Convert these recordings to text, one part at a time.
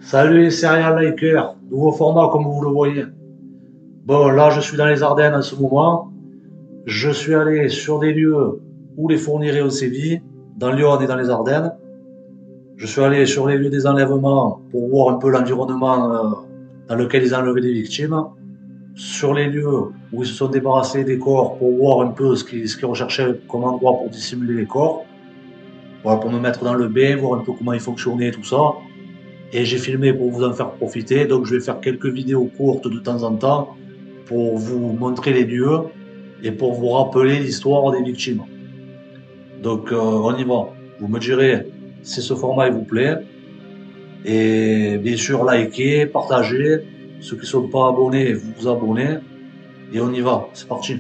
Salut les serial likers, nouveau format comme vous le voyez. Bon, là je suis dans les Ardennes en ce moment. Je suis allé sur des lieux où les fourneries ont sévi, dans Lyon et dans les Ardennes. Je suis allé sur les lieux des enlèvements pour voir un peu l'environnement dans lequel ils enlevaient des victimes. Sur les lieux où ils se sont débarrassés des corps pour voir un peu ce qu'ils recherchaient comme endroit pour dissimuler les corps. Voilà, pour me mettre dans le bain, voir un peu comment ils fonctionnaient, tout ça. Et j'ai filmé pour vous en faire profiter. Donc je vais faire quelques vidéos courtes de temps en temps pour vous montrer les lieux et pour vous rappeler l'histoire des victimes. Donc on y va. Vous me direz si ce format il vous plaît. Et bien sûr, likez, partagez. Ceux qui ne sont pas abonnés, vous vous abonnez. Et on y va. C'est parti.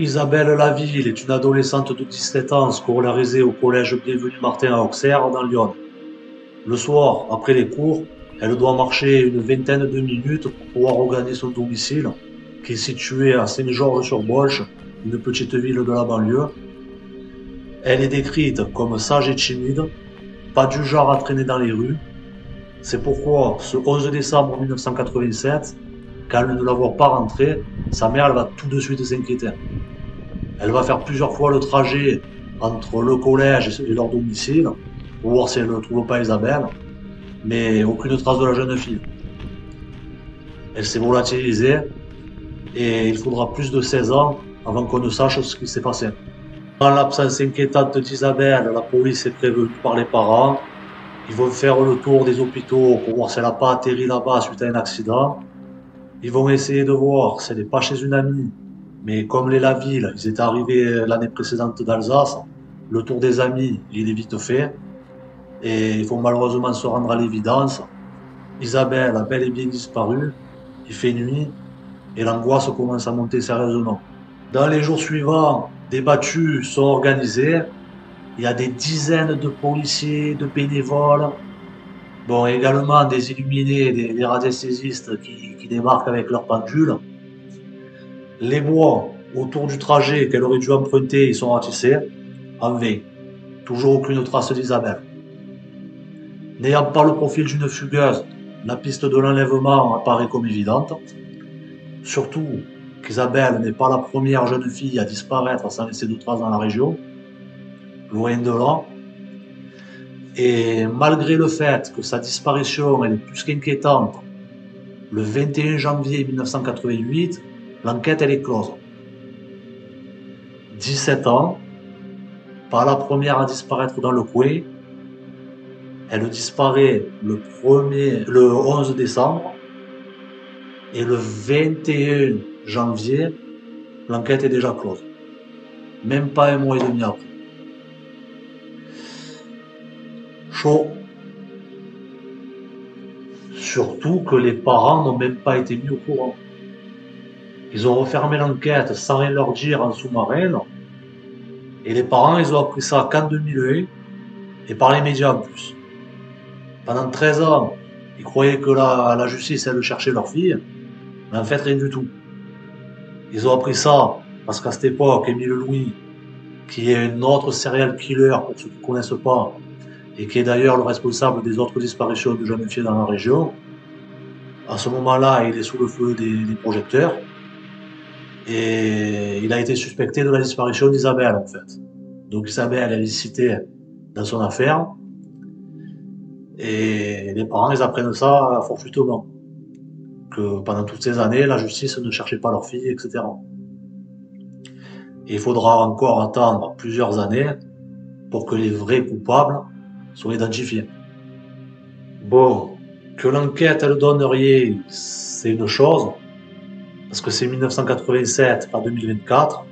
Isabelle Laville est une adolescente de 17 ans scolarisée au collège Bienvenu Martin à Auxerre, dans Lyon. Le soir, après les cours, elle doit marcher une vingtaine de minutes pour pouvoir regagner son domicile, qui est situé à Saint-Georges-sur-Bolche, une petite ville de la banlieue. Elle est décrite comme sage et timide, pas du genre à traîner dans les rues. C'est pourquoi, ce 11 décembre 1987, quand elle ne la voit pas rentrer, sa mère elle va tout de suite s'inquiéter. Elle va faire plusieurs fois le trajet entre le collège et leur domicile pour voir si elle ne trouve pas Isabelle, mais aucune trace de la jeune fille. Elle s'est volatilisée et il faudra plus de 16 ans avant qu'on ne sache ce qui s'est passé. Dans l'absence inquiétante d'Isabelle, la police est prévenue par les parents. Ils vont faire le tour des hôpitaux pour voir si elle n'a pas atterri là-bas suite à un accident. Ils vont essayer de voir si elle n'est pas chez une amie. Mais comme les Laville, ils étaient arrivés l'année précédente d'Alsace, le tour des amis, il est vite fait. Et il faut malheureusement se rendre à l'évidence. Isabelle a bel et bien disparu. Il fait nuit et l'angoisse commence à monter sérieusement. Dans les jours suivants, des battues sont organisées. Il y a des dizaines de policiers, de bénévoles, bon, également des illuminés, des radiesthésistes qui débarquent avec leurs pendules. Les bois autour du trajet qu'elle aurait dû emprunter, ils sont ratissés, en veille. Toujours aucune trace d'Isabelle. N'ayant pas le profil d'une fugueuse, la piste de l'enlèvement apparaît comme évidente. Surtout qu'Isabelle n'est pas la première jeune fille à disparaître sans laisser de traces dans la région, loin de là. Et malgré le fait que sa disparition elle est plus qu'inquiétante, le 21 janvier 1988, l'enquête elle est close. 17 ans, pas la première à disparaître dans le coin. Elle disparaît le 11 décembre et le 21 janvier, l'enquête est déjà close. Même pas un mois et demi après. Chaud. Surtout que les parents n'ont même pas été mis au courant. Ils ont refermé l'enquête sans rien leur dire en sous-marin. Et les parents, ils ont appris ça qu'en 2001 et par les médias en plus. Pendant 13 ans, ils croyaient que la justice allait chercher leur fille, mais en fait, rien du tout. Ils ont appris ça parce qu'à cette époque, Émile Louis, qui est un autre serial killer, pour ceux qui ne connaissent pas, et qui est d'ailleurs le responsable des autres disparitions de jeunes filles dans la région, à ce moment-là, il est sous le feu des projecteurs, et il a été suspecté de la disparition d'Isabelle, en fait. Donc Isabelle, elle est citée dans son affaire, et les parents, ils apprennent ça fortuitement. Que pendant toutes ces années, la justice ne cherchait pas leur fille, etc. Et il faudra encore attendre plusieurs années pour que les vrais coupables soient identifiés. Bon, que l'enquête elle donne rien, c'est une chose, parce que c'est 1987, pas 2024.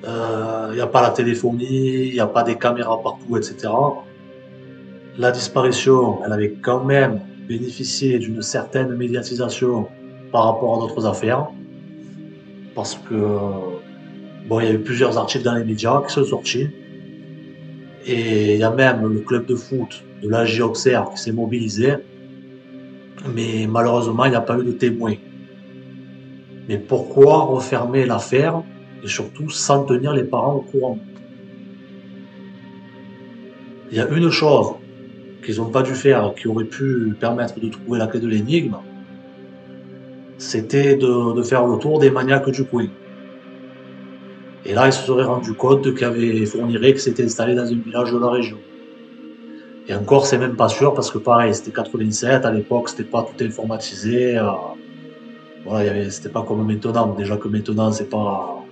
Il n'y a pas la téléphonie, il n'y a pas des caméras partout, etc. La disparition, elle avait quand même bénéficié d'une certaine médiatisation par rapport à d'autres affaires, parce que Bon, il y a eu plusieurs articles dans les médias qui sont sortis. Et il y a même le club de foot de l'AJ Auxerre qui s'est mobilisé. Mais malheureusement, il n'y a pas eu de témoins. Mais pourquoi refermer l'affaire et surtout sans tenir les parents au courant? Il y a une chose qu'ils n'ont pas dû faire, qui aurait pu permettre de trouver la clé de l'énigme, c'était de faire le tour des maniaques du coin. Et là, ils se seraient rendu compte qu'il y avait Fourniret qui s'était installé dans un village de la région. Et encore, c'est même pas sûr parce que pareil, c'était 87, à l'époque, c'était pas tout informatisé. Voilà, c'était pas comme maintenant. Déjà que maintenant, c'est pas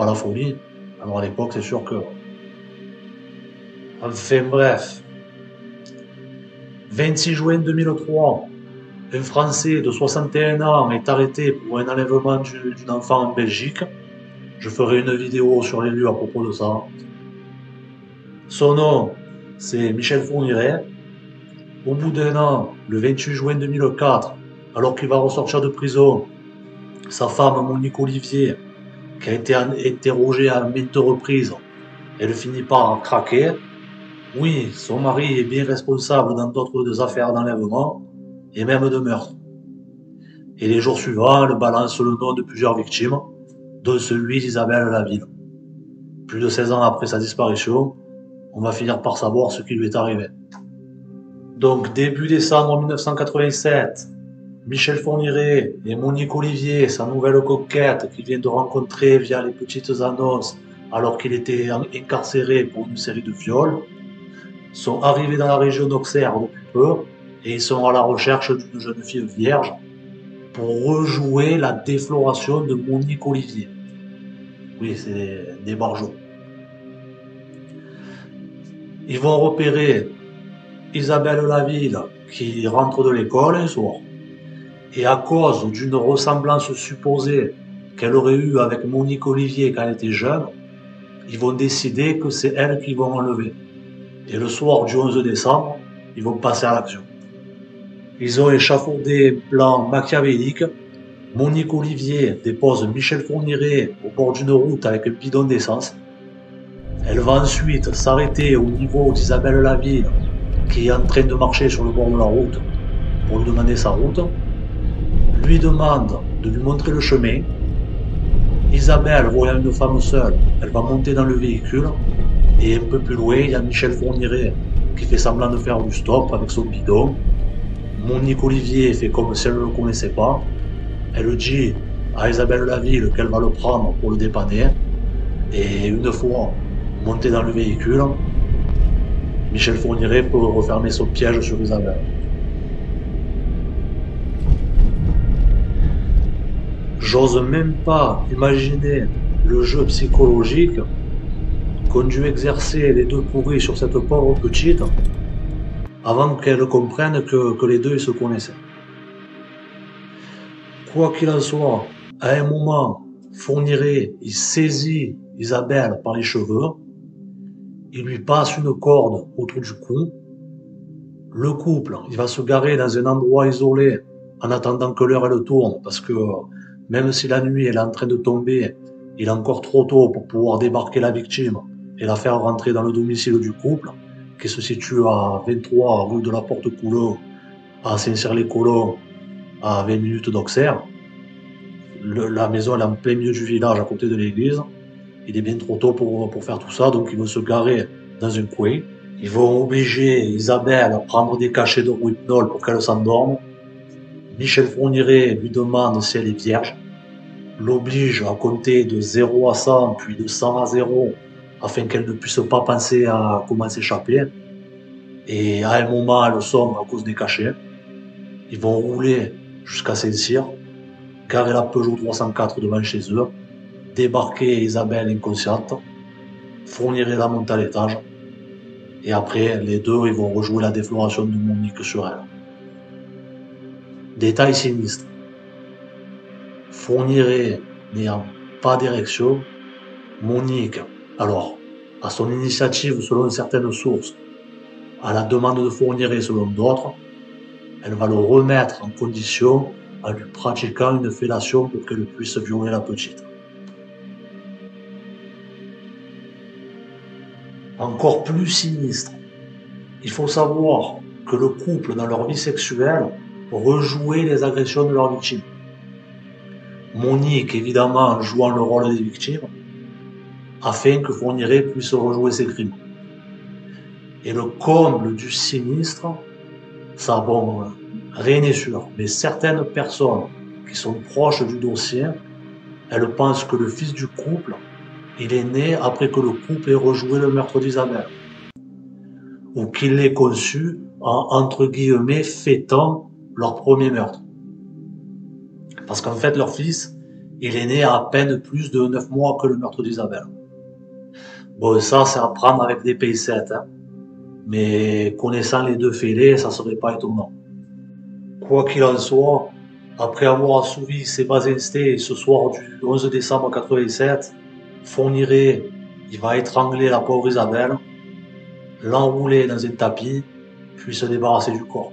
la folie. Alors à l'époque, c'est sûr que. Enfin bref, 26 juin 2003, un Français de 61 ans est arrêté pour un enlèvement d'une enfant en Belgique. Je ferai une vidéo sur les lieux à propos de ça. Son nom, c'est Michel Fourniret. Au bout d'un an, le 28 juin 2004, alors qu'il va ressortir de prison, sa femme Monique Olivier, qui a été interrogée à maintes reprises, elle finit par craquer. Oui, son mari est bien responsable dans d'autres affaires d'enlèvement et même de meurtre. Et les jours suivants, elle balance le nom de plusieurs victimes, dont celui d'Isabelle Laville. Plus de 16 ans après sa disparition, on va finir par savoir ce qui lui est arrivé. Donc début décembre 1987, Michel Fourniret et Monique Olivier, sa nouvelle coquette qu'il vient de rencontrer via les petites annonces alors qu'il était incarcéré pour une série de viols, sont arrivés dans la région d'Auxerre depuis peu et ils sont à la recherche d'une jeune fille vierge pour rejouer la défloration de Monique Olivier. Oui, c'est des barjots. Ils vont repérer Isabelle Laville qui rentre de l'école un soir. Et à cause d'une ressemblance supposée qu'elle aurait eue avec Monique Olivier quand elle était jeune, ils vont décider que c'est elle qu'ils vont enlever. Et le soir du 11 décembre, ils vont passer à l'action. Ils ont échafaudé un plan machiavélique. Monique Olivier dépose Michel Fourniret au bord d'une route avec un bidon d'essence. Elle va ensuite s'arrêter au niveau d'Isabelle Laville, qui est en train de marcher sur le bord de la route, pour lui demander sa route. Lui demande de lui montrer le chemin. Isabelle, voyant une femme seule, elle va monter dans le véhicule. Et un peu plus loin, il y a Michel Fourniret qui fait semblant de faire du stop avec son bidon. Monique Olivier fait comme si elle ne le connaissait pas. Elle dit à Isabelle Laville qu'elle va le prendre pour le dépanner. Et une fois monté dans le véhicule, Michel Fourniret peut refermer son piège sur Isabelle. J'ose même pas imaginer le jeu psychologique qu'ont dû exercer les deux pourris sur cette pauvre petite avant qu'elle comprenne que les deux ils se connaissaient. Quoi qu'il en soit, à un moment, Fourniret, il saisit Isabelle par les cheveux, il lui passe une corde autour du cou. Le couple, il va se garer dans un endroit isolé en attendant que l'heure elle tourne, parce que même si la nuit elle est en train de tomber, il est encore trop tôt pour pouvoir débarquer la victime et la faire rentrer dans le domicile du couple, qui se situe à 23 rue de la Porte-Coulon, à Saint-Cyr-les-Colons, à 20 minutes d'Auxerre. La maison elle est en plein milieu du village, à côté de l'église. Il est bien trop tôt pour faire tout ça, donc ils vont se garer dans un coin. Ils vont obliger Isabelle à prendre des cachets de rohypnol pour qu'elle s'endorme. Michel Fourniret lui demande si elle est vierge, l'oblige à compter de 0 à 100, puis de 100 à 0, afin qu'elle ne puisse pas penser à comment s'échapper. Et à un moment, elle sombre à cause des cachets. Ils vont rouler jusqu'à Saint-Cyr, garer la Peugeot 304 devant chez eux, débarquer Isabelle inconsciente, Fourniret la monte à l'étage, et après, les deux, ils vont rejouer la défloration de Monique sur elle. Détail sinistre. Fourniret n'ayant pas d'érection, Monique, alors, à son initiative selon certaines sources, à la demande de Fourniret selon d'autres, elle va le remettre en condition en lui pratiquant une fellation pour qu'elle puisse violer la petite. Encore plus sinistre, il faut savoir que le couple, dans leur vie sexuelle, rejouait les agressions de leurs victimes. Monique, évidemment, jouant le rôle des victimes, afin que Fourniret puisse rejouer ses crimes. Et le comble du sinistre, ça, bon, rien n'est sûr, mais certaines personnes qui sont proches du dossier, elles pensent que le fils du couple, il est né après que le couple ait rejoué le meurtre d'Isabelle, ou qu'il l'ait conçu en, entre guillemets, fêtant leur premier meurtre. Parce qu'en fait, leur fils, il est né à peine plus de 9 mois que le meurtre d'Isabelle. Bon, ça, c'est à prendre avec des pincettes, hein. Mais connaissant les deux fêlés, ça serait pas étonnant. Quoi qu'il en soit, après avoir assouvi ses bas instincts ce soir du 11 décembre 87, Fourniret, il va étrangler la pauvre Isabelle, l'enrouler dans un tapis, puis se débarrasser du corps.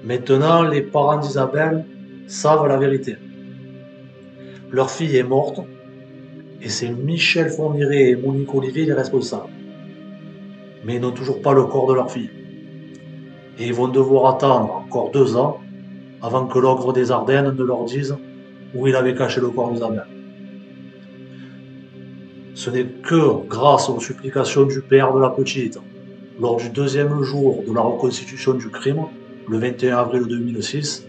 Maintenant, les parents d'Isabelle savent la vérité. Leur fille est morte, et c'est Michel Fourniret et Monique Olivier les responsables. Mais ils n'ont toujours pas le corps de leur fille. Et ils vont devoir attendre encore 2 ans avant que l'ogre des Ardennes ne leur dise où il avait caché le corps d'Isabelle. Ce n'est que grâce aux supplications du père de la petite, lors du 2e jour de la reconstitution du crime, le 21 avril 2006,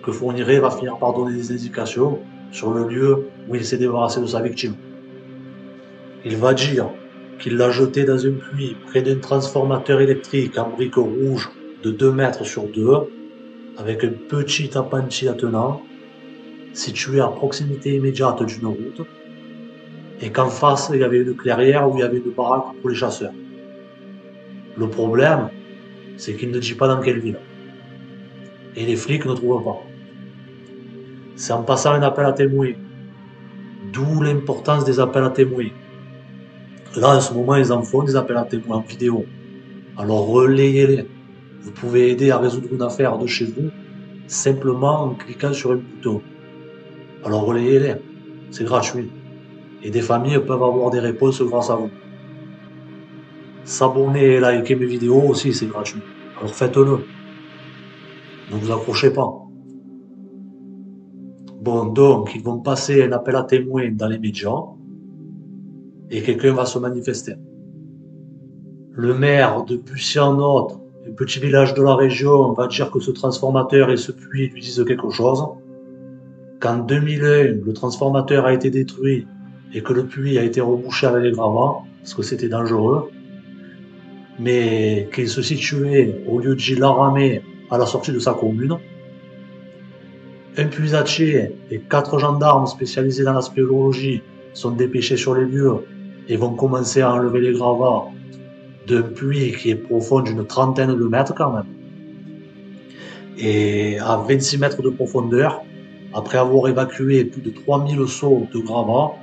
que Fourniret va finir par donner des indications sur le lieu où il s'est débarrassé de sa victime. Il va dire qu'il l'a jetée dans un puits près d'un transformateur électrique en briques rouges de 2 mètres sur 2, avec un petit appentis attenant, situé à proximité immédiate d'une route, et qu'en face il y avait une clairière où il y avait une baraque pour les chasseurs. Le problème, c'est qu'il ne dit pas dans quelle ville. Et les flics ne trouvent pas. C'est en passant un appel à témoins. D'où l'importance des appels à témoins. Là, en ce moment, ils en font des appels à témoins en vidéo. Alors relayez-les. Vous pouvez aider à résoudre une affaire de chez vous simplement en cliquant sur un bouton. Alors relayez-les. C'est gratuit. Et des familles peuvent avoir des réponses grâce à vous. S'abonner et liker mes vidéos aussi, c'est gratuit. Alors faites-le. Ne vous accrochez pas. Bon, donc, ils vont passer un appel à témoins dans les médias et quelqu'un va se manifester. Le maire de Bussy-en-Othe, un petit village de la région, va dire que ce transformateur et ce puits lui disent quelque chose. Qu'en 2001, le transformateur a été détruit et que le puits a été rebouché avec les gravats, parce que c'était dangereux, mais qu'il se situait au lieu de Laramé à la sortie de sa commune. Un puisatier et 4 gendarmes spécialisés dans la spéléologie sont dépêchés sur les lieux et vont commencer à enlever les gravats d'un puits qui est profond d'une trentaine de mètres quand même. Et à 26 mètres de profondeur, après avoir évacué plus de 3000 seaux de gravats,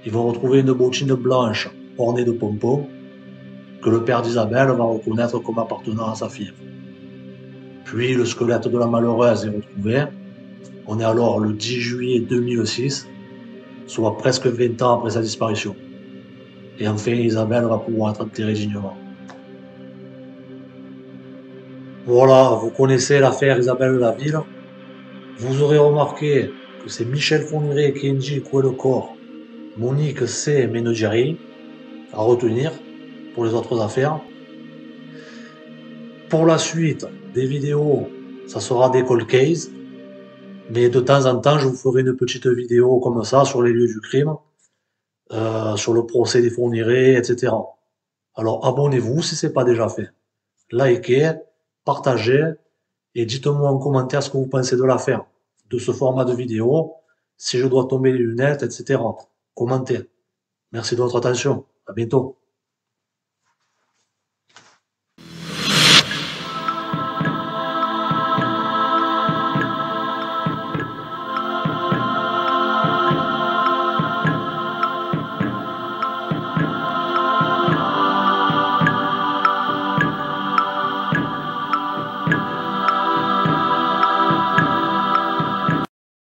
ils vont retrouver une bottine blanche ornée de pompons que le père d'Isabelle va reconnaître comme appartenant à sa fille. Puis le squelette de la malheureuse est retrouvé. On est alors le 10 juillet 2006, soit presque 20 ans après sa disparition. Et enfin, Isabelle va pouvoir être enterrée dignement. Voilà, vous connaissez l'affaire Isabelle Laville. Vous aurez remarqué que c'est Michel Fourniret qui indique où est le corps. Monique sait mais ne dit rien. À retenir pour les autres affaires. Pour la suite des vidéos, ça sera des cold cases. Mais de temps en temps, je vous ferai une petite vidéo comme ça sur les lieux du crime, sur le procès des Fourniret, etc. Alors abonnez-vous si ce n'est pas déjà fait. Likez, partagez et dites-moi en commentaire ce que vous pensez de l'affaire, de ce format de vidéo, si je dois tomber les lunettes, etc. Commentez. Merci de votre attention. À bientôt.